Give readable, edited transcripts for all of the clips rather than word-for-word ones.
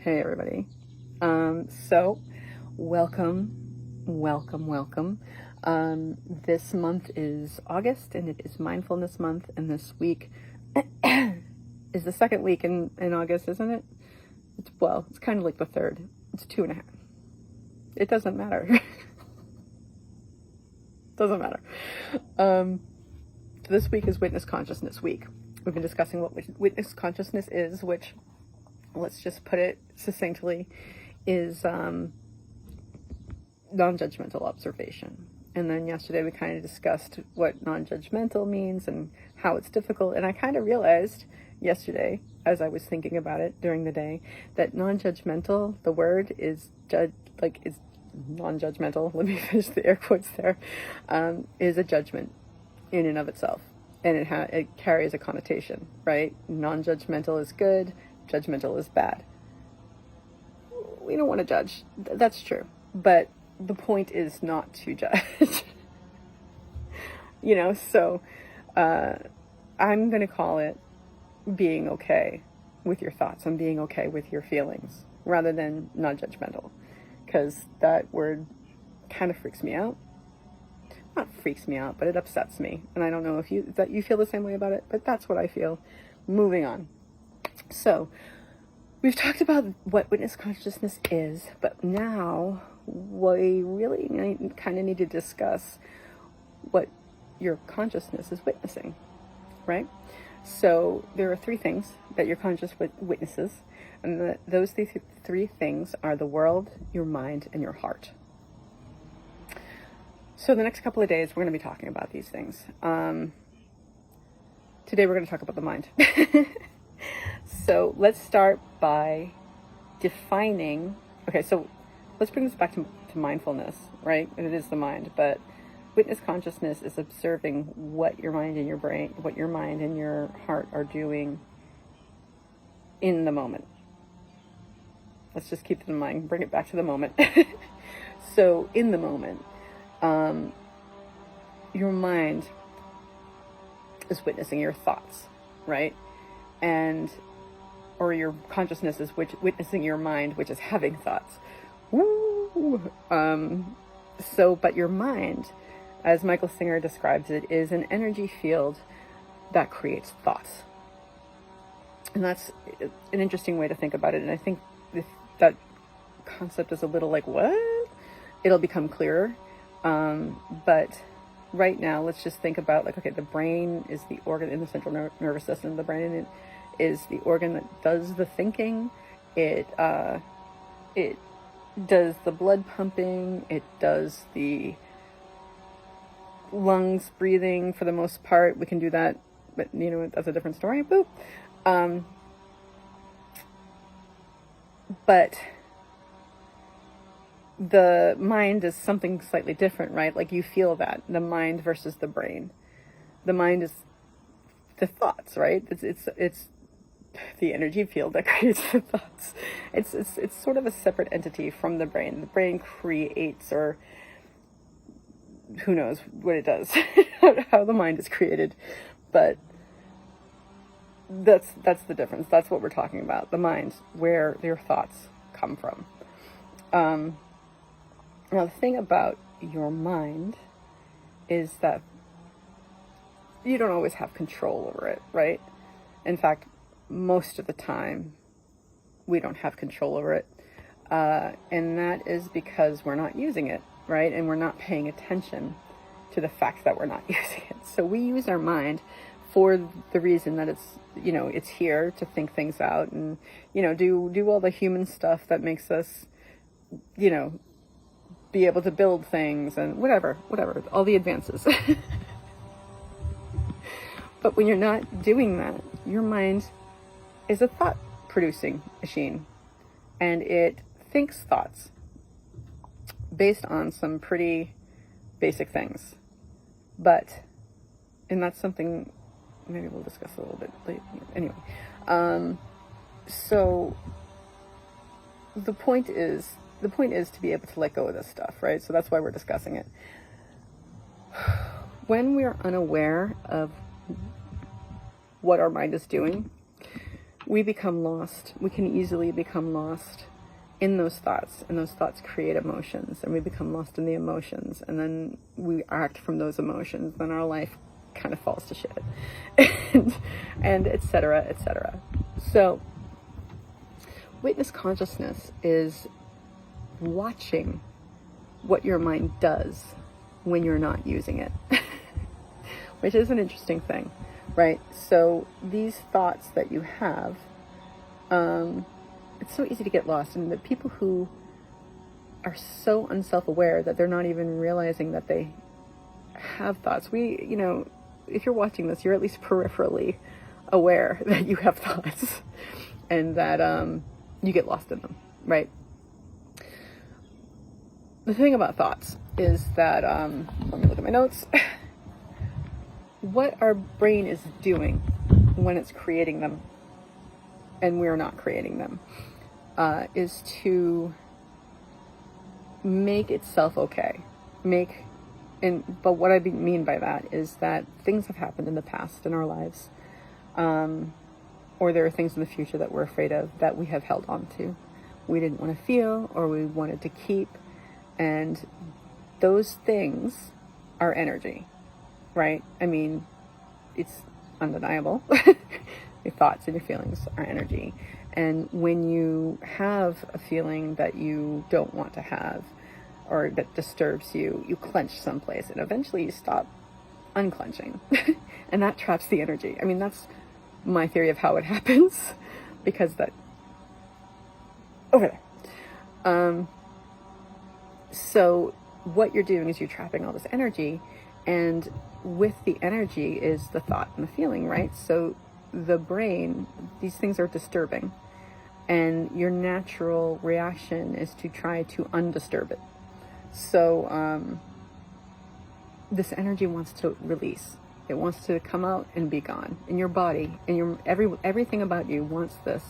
Hey everybody. So welcome. This month is August and it is Mindfulness month, and this week is the second week in August, isn't it? It's kind of like the third. It's 2.5. It doesn't matter. Doesn't matter. This week is Witness Consciousness Week. We've been discussing what witness consciousness is, which, let's just put it succinctly, is non-judgmental observation. And then yesterday we kind of discussed what non-judgmental means and how it's difficult. And I kind of realized yesterday, as I was thinking about it during the day, that non-judgmental, the word is is non-judgmental. Let me finish the air quotes there. Is a judgment in and of itself, and it carries a connotation, right? Non-judgmental is good. Judgmental is bad. We don't want to judge. That's true. But the point is not to judge. So I'm going to call it being okay with your thoughts and being okay with your feelings rather than non-judgmental, because that word kind of freaks me out. Not freaks me out, but it upsets me. And I don't know if you feel the same way about it, but that's what I feel. Moving on. So, we've talked about what witness consciousness is, but now we really kind of need to discuss what your consciousness is witnessing, right? So, there are 3 things that your conscious witnesses, and those three things are the world, your mind, and your heart. So the next couple of days, we're going to be talking about these things. Today, we're going to talk about the mind. So let's start by defining. Okay, so let's bring this back to mindfulness, right? And it is the mind, but witness consciousness is observing what your mind and your brain, what your mind and your heart are doing in the moment. Let's just keep it in mind. Bring it back to the moment. So in the moment, your mind is witnessing your thoughts, right? Or your consciousness is witnessing your mind, which is having thoughts. Woo! But your mind, as Michael Singer describes it, is an energy field that creates thoughts. And that's an interesting way to think about it. And I think if that concept is a little like, what? It'll become clearer. But right now, let's just think about, like, okay, the brain is the organ in the central nervous system. The brain is the organ that does the thinking. It does the blood pumping. It does the lungs breathing for the most part. We can do that, but that's a different story. Boop. But the mind is something slightly different, right? Like, you feel that, the mind versus the brain. The mind is the thoughts, right? It's the energy field that creates the thoughts. It's sort of a separate entity from the brain. The brain creates, or who knows what it does, how the mind is created. But that's the difference. That's what we're talking about. The mind, where your thoughts come from. Now, the thing about your mind is that you don't always have control over it, right? In fact, most of the time, we don't have control over it. And that is because we're not using it, right? And we're not paying attention to the fact that we're not using it. So we use our mind for the reason that it's here to think things out and, do all the human stuff that makes us, be able to build things and whatever, all the advances. But when you're not doing that, your mind is a thought-producing machine, and it thinks thoughts based on some pretty basic things. And that's something maybe we'll discuss a little bit later. Anyway, so the point is to be able to let go of this stuff, right? So that's why we're discussing it. When we're unaware of what our mind is doing, we become lost. We can easily become lost in those thoughts, and those thoughts create emotions, and we become lost in the emotions, and then we act from those emotions, then our life kind of falls to shit, and et cetera, et cetera. So witness consciousness is watching what your mind does when you're not using it, which is an interesting thing, right? So these thoughts that you have, it's so easy to get lost. And the people who are so unself-aware that they're not even realizing that they have thoughts. If you're watching this, you're at least peripherally aware that you have thoughts and that you get lost in them, right? The thing about thoughts is that, let me look at my notes. What our brain is doing when it's creating them, and we're not creating them, is to make itself okay. But what I mean by that is that things have happened in the past in our lives, or there are things in the future that we're afraid of that we have held on to. We didn't want to feel, or we wanted to keep, and those things are energy, right? I mean, it's undeniable. Your thoughts and your feelings are energy. And when you have a feeling that you don't want to have, or that disturbs you, you clench someplace, and eventually you stop unclenching. And that traps the energy. I mean, that's my theory of how it happens, because that... Okay. So what you're doing is you're trapping all this energy, and with the energy is the thought and the feeling, right? So the brain, these things are disturbing, and your natural reaction is to try to undisturb it. So this energy wants to release. It wants to come out and be gone. In your body, and everything about you wants this,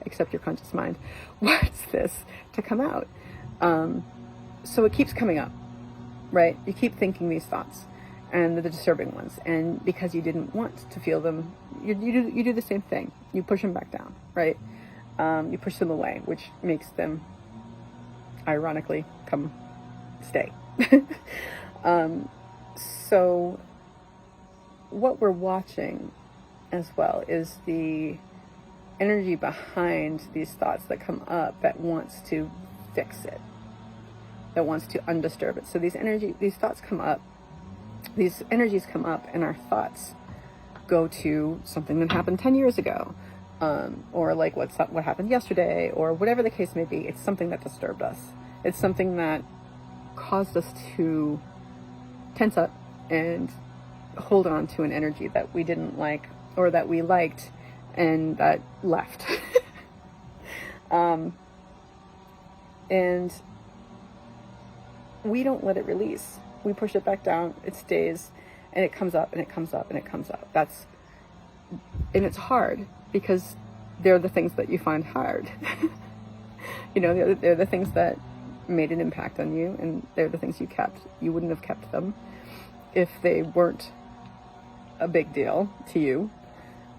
except your conscious mind, wants this to come out. So it keeps coming up, right? You keep thinking these thoughts, and the disturbing ones, and because you didn't want to feel them, you do the same thing. You push them back down, right? You push them away, which makes them, ironically, stay. So what we're watching as well is the energy behind these thoughts that come up that wants to fix it, that wants to undisturb it. So these thoughts come up, these energies come up, and our thoughts go to something that happened 10 years ago, or like what happened yesterday, or whatever the case may be. It's something that disturbed us. It's something that caused us to tense up and hold on to an energy that we didn't like, or that we liked and that left. And we don't let it release. We push it back down, it stays, and it comes up, and it comes up, and it comes up. And it's hard, because they're the things that you find hard. They're the things that made an impact on you, and they're the things you kept. You wouldn't have kept them if they weren't a big deal to you.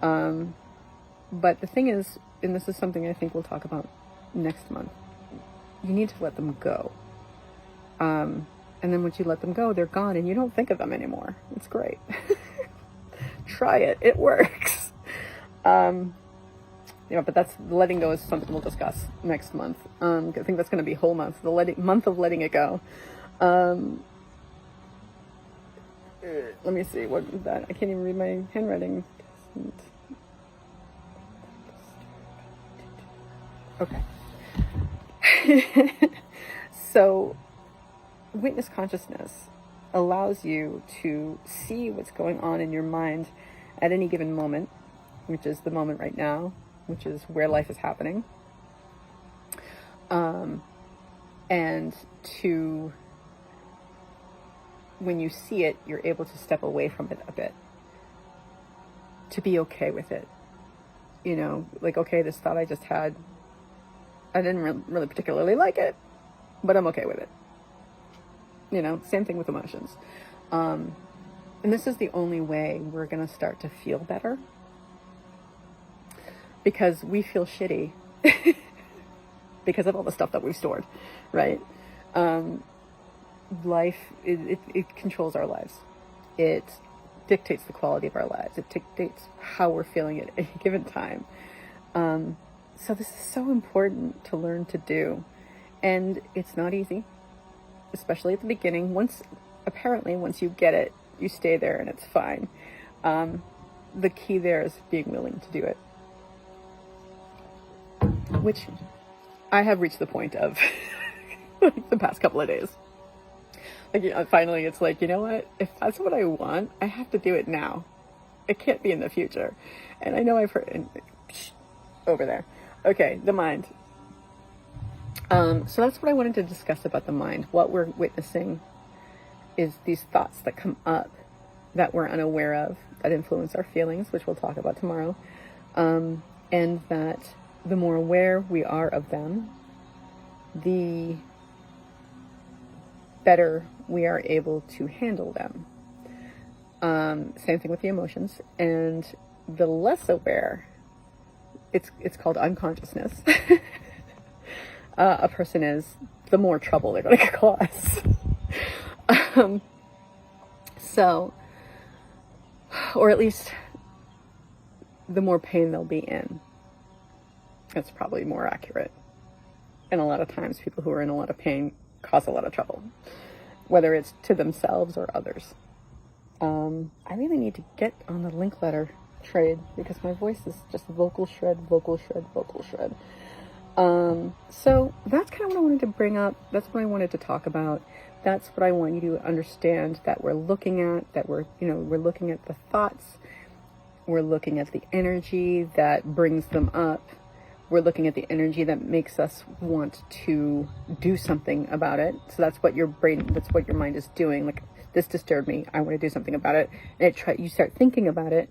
But the thing is, and this is something I think we'll talk about next month, you need to let them go. And then once you let them go, they're gone, and you don't think of them anymore. It's great. Try it. It works. But that's letting go is something we'll discuss next month. I think that's going to be a whole month, month of letting it go. Let me see, what is that? I can't even read my handwriting. Okay. So witness consciousness allows you to see what's going on in your mind at any given moment, which is the moment right now, which is where life is happening. And when you see it, you're able to step away from it a bit, to be okay with it. Okay, this thought I just had, I didn't really particularly like it, but I'm okay with it. Same thing with emotions. And this is the only way we're going to start to feel better. because we feel shitty because of all the stuff that we've stored, right? Life, it controls our lives. It dictates the quality of our lives. It dictates how we're feeling at any given time. So this is so important to learn to do. And it's not easy, especially at the beginning. Once you get it, you stay there and it's fine. The key there is being willing to do it, which I have reached the point of like the past couple of days. Like, finally, it's like, you know what? If that's what I want, I have to do it now. It can't be in the future. And I know I've heard over there. Okay, the mind. So that's what I wanted to discuss about the mind. What we're witnessing is these thoughts that come up that we're unaware of, that influence our feelings, which we'll talk about tomorrow. And that the more aware we are of them, the better we are able to handle them. Same thing with the emotions. And the less aware, it's called unconsciousness, a person is, the more trouble they're going to cause. So, or at least the more pain they'll be in. That's probably more accurate. And a lot of times people who are in a lot of pain cause a lot of trouble, whether it's to themselves or others. I really need to get on the link letter trade because my voice is just vocal shred. So that's kind of what I wanted to bring up. That's what I wanted to talk about. That's what I want you to understand, that we're looking at, that we're looking at the thoughts. We're looking at the energy that brings them up. We're looking at the energy that makes us want to do something about it. So that's what your mind is doing. Like, this disturbed me, I want to do something about it. And you start thinking about it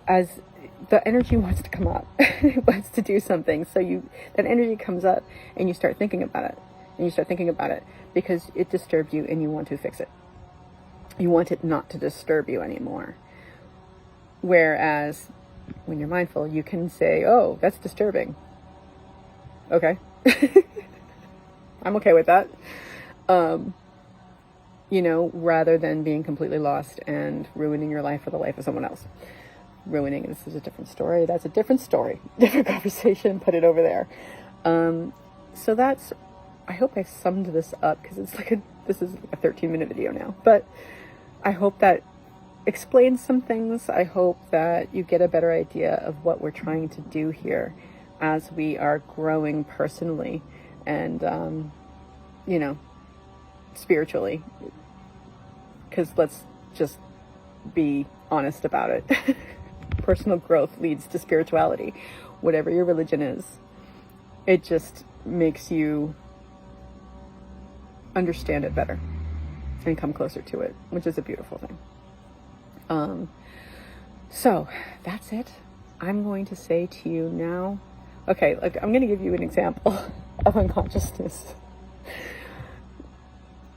as the energy wants to come up. It wants to do something. So that energy comes up and you start thinking about it. And you start thinking about it because it disturbed you and you want to fix it. You want it not to disturb you anymore. Whereas when you're mindful, you can say, oh, that's disturbing. Okay. I'm okay with that. Rather than being completely lost and ruining your life or the life of someone else. This is a different story. That's a different story. Different conversation. Put it over there. So that's, I hope I summed this up because this is like a 13-minute video now. But I hope that explains some things. I hope that you get a better idea of what we're trying to do here as we are growing personally and, spiritually. Because let's just be honest about it. Personal growth leads to spirituality. Whatever your religion is, it just makes you understand it better and come closer to it, which is a beautiful thing. So that's it. I'm going to say to you now, okay, like I'm going to give you an example of unconsciousness.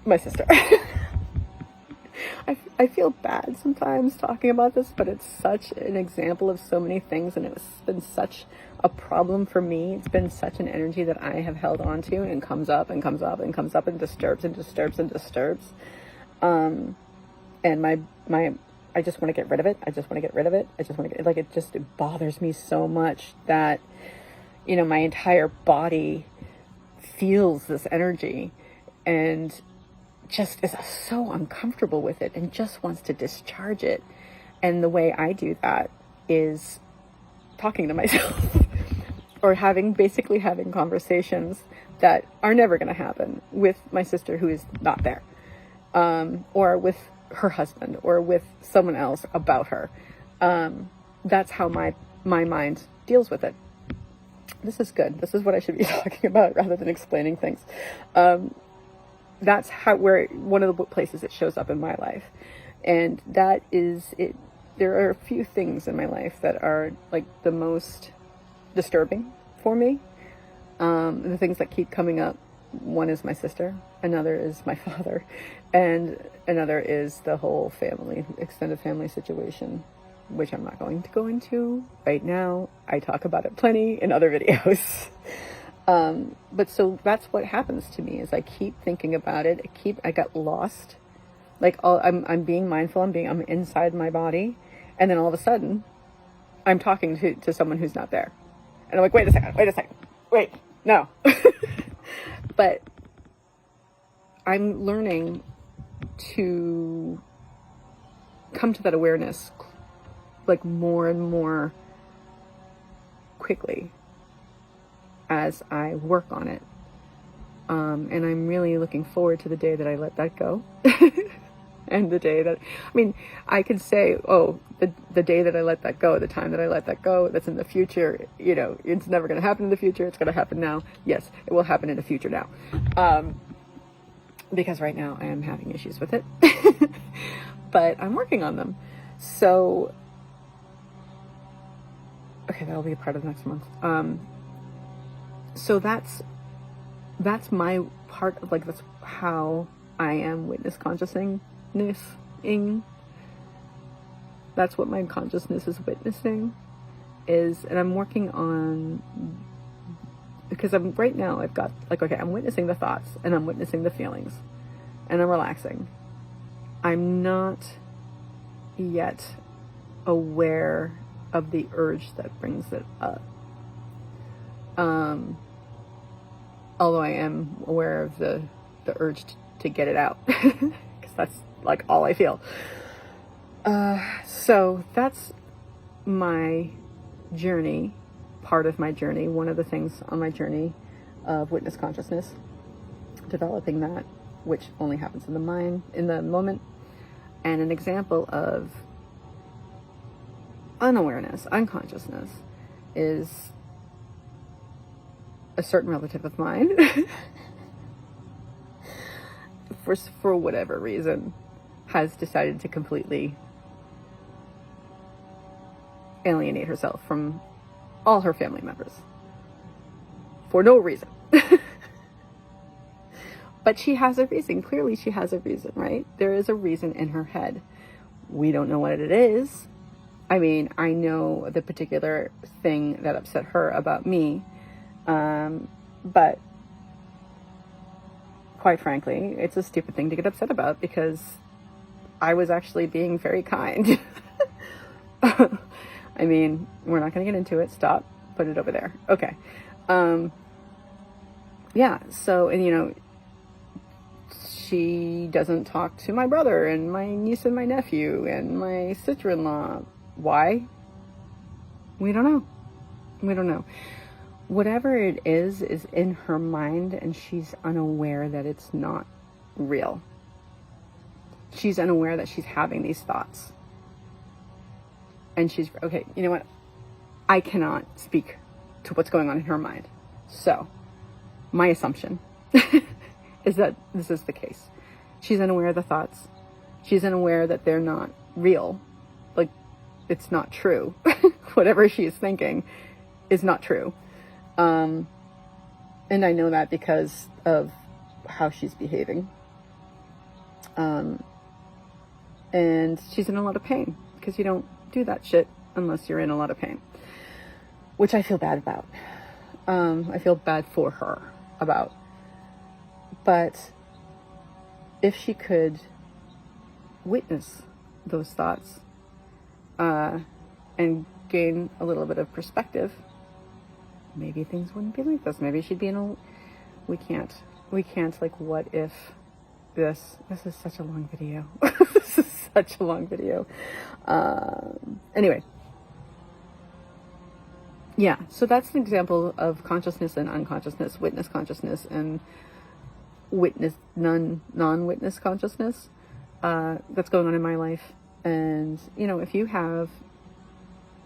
My sister. I feel bad sometimes talking about this, but it's such an example of so many things, and it's been such a problem for me. It's been such an energy that I have held on to, and comes up and comes up and comes up and disturbs and disturbs and disturbs. And I just want to get rid of it. I just want to get rid of it. It bothers me so much that, my entire body feels this energy and just is so uncomfortable with it and just wants to discharge it. And the way I do that is talking to myself or having conversations that are never going to happen with my sister who is not there, or with her husband or with someone else about her. That's how my mind deals with it. This is good. This is what I should be talking about rather than explaining things. That's one of the places it shows up in my life. And that is it. There are a few things in my life that are like the most disturbing for me. The things that keep coming up, one is my sister, another is my father, and another is the whole extended family situation. which I'm not going to go into right now. I talk about it plenty in other videos. But so that's what happens to me, is I keep thinking about it. I got lost. Like I'm being mindful. I'm inside my body. And then all of a sudden I'm talking to someone who's not there. And I'm like, wait a second. Wait, no. But I'm learning to come to that awareness like more and more quickly as I work on it. And I'm really looking forward to the day that I let that go. And the day that, I mean, I could say, oh, the day that I let that go, the time that I let that go, that's in the future. You know, it's never going to happen in the future. It's going to happen now. Yes, it will happen in the future now. Because right now I am having issues with it. But I'm working on them. So, okay, that'll be a part of next month. So that's my part of, like, that's how I am witness consciousing. That's what my consciousness is witnessing is, and I'm working on, because right now I've got, like, okay, I'm witnessing the thoughts and I'm witnessing the feelings and I'm relaxing. I'm not yet aware of the urge that brings it up. Although I am aware of the urge to get it out, because that's like all I feel. So that's my journey, part of my journey, one of the things on my journey of witness consciousness, developing that, which only happens in the mind, in the moment. And an example of unawareness, unconsciousness, is a certain relative of mine, for whatever reason, has decided to completely alienate herself from all her family members for no reason. But she has a reason. Clearly she has a reason, right? There is a reason in her head. We don't know what it is. I mean, I know the particular thing that upset her about me. But quite frankly, it's a stupid thing to get upset about, because I was actually being very kind. I mean, we're not going to get into it. Stop. Put it over there. Okay. Yeah. So, and you know, she doesn't talk to my brother and my niece and my nephew and my sister-in-law. Why? We don't know. We don't know. Whatever it is in her mind, and she's unaware that it's not real. She's unaware that she's having these thoughts. And she's, okay, you know what? I cannot speak to what's going on in her mind. So, my assumption is that this is the case. She's unaware of the thoughts. She's unaware that they're not real. Like, it's not true. Whatever she is thinking is not true. And I know that because of how she's behaving. And she's in a lot of pain, because you don't do that shit unless you're in a lot of pain, which I feel bad about. I feel bad for her about. But if she could witness those thoughts, and gain a little bit of perspective, maybe things wouldn't be like this. Maybe she'd be in a, we can't, like, what if this is such a long video. This is such a long video. Anyway. Yeah, so that's an example of consciousness and unconsciousness, witness consciousness and non-witness consciousness, that's going on in my life. And, you know, if you have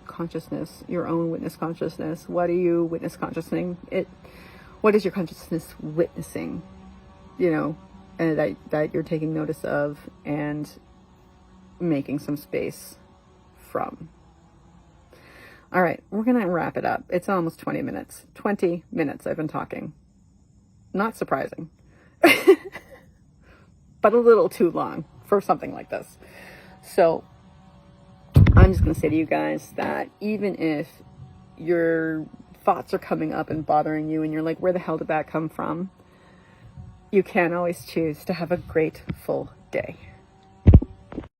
consciousness, your own witness consciousness, what are you witness consciousing? What is your consciousness witnessing? You know, and that you're taking notice of and making some space from. All right, we're going to wrap it up. It's almost 20 minutes. 20 minutes I've been talking. Not surprising. But a little too long for something like this. So, I'm just going to say to you guys that even if your thoughts are coming up and bothering you and you're like, where the hell did that come from? You can always choose to have a grateful day.